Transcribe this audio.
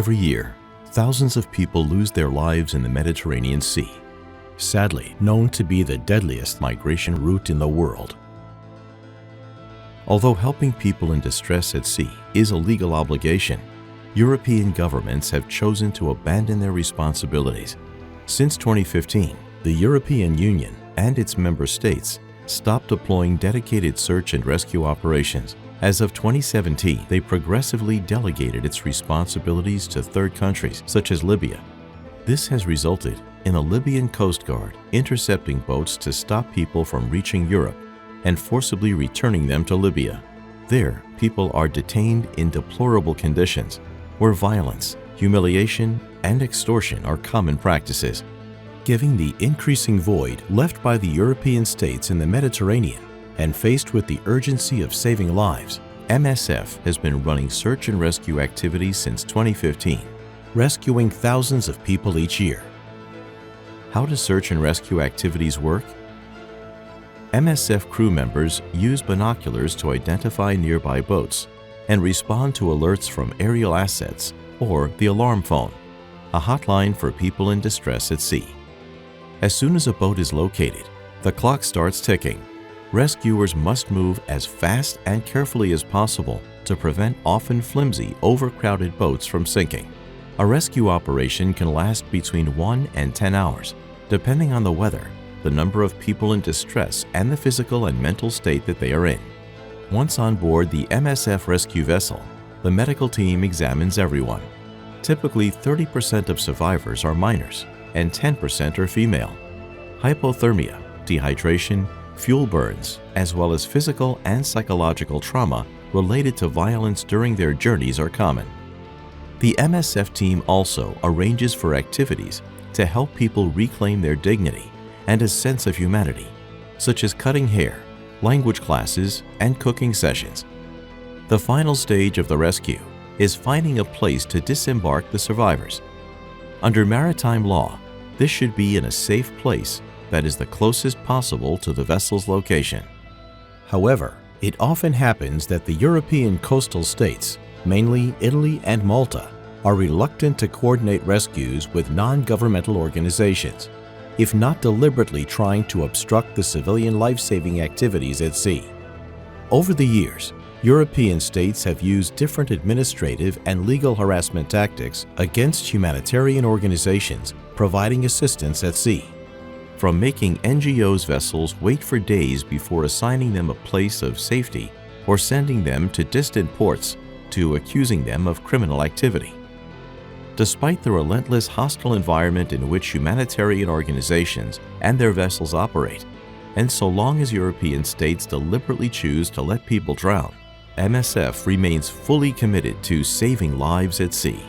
Every year, thousands of people lose their lives in the Mediterranean Sea, sadly known to be the deadliest migration route in the world. Although helping people in distress at sea is a legal obligation, European governments have chosen to abandon their responsibilities. Since 2015, the European Union and its member states stopped deploying dedicated search and rescue operations. As of 2017, they progressively delegated its responsibilities to third countries, such as Libya. This has resulted in the Libyan Coast Guard intercepting boats to stop people from reaching Europe and forcibly returning them to Libya. There, people are detained in deplorable conditions, where violence, humiliation, and extortion are common practices. Given the increasing void left by the European states in the Mediterranean, and faced with the urgency of saving lives, MSF has been running search and rescue activities since 2015, rescuing thousands of people each year. How do search and rescue activities work? MSF crew members use binoculars to identify nearby boats and respond to alerts from aerial assets or the alarm phone, a hotline for people in distress at sea. As soon as a boat is located, the clock starts ticking. Rescuers must move as fast and carefully as possible to prevent often flimsy, overcrowded boats from sinking. A rescue operation can last between 1 and 10 hours, depending on the weather, the number of people in distress, and the physical and mental state that they are in. Once on board the MSF rescue vessel, the medical team examines everyone. Typically, 30% of survivors are minors and 10% are female. Hypothermia, dehydration, fuel burns, as well as physical and psychological trauma related to violence during their journeys are common. The MSF team also arranges for activities to help people reclaim their dignity and a sense of humanity, such as cutting hair, language classes, and cooking sessions. The final stage of the rescue is finding a place to disembark the survivors. Under maritime law, this should be in a safe place that is the closest possible to the vessel's location. However, it often happens that the European coastal states, mainly Italy and Malta, are reluctant to coordinate rescues with non-governmental organizations, if not deliberately trying to obstruct the civilian life-saving activities at sea. Over the years, European states have used different administrative and legal harassment tactics against humanitarian organizations providing assistance at sea. From making NGOs' vessels wait for days before assigning them a place of safety or sending them to distant ports to accusing them of criminal activity. Despite the relentless hostile environment in which humanitarian organizations and their vessels operate, and so long as European states deliberately choose to let people drown, MSF remains fully committed to saving lives at sea.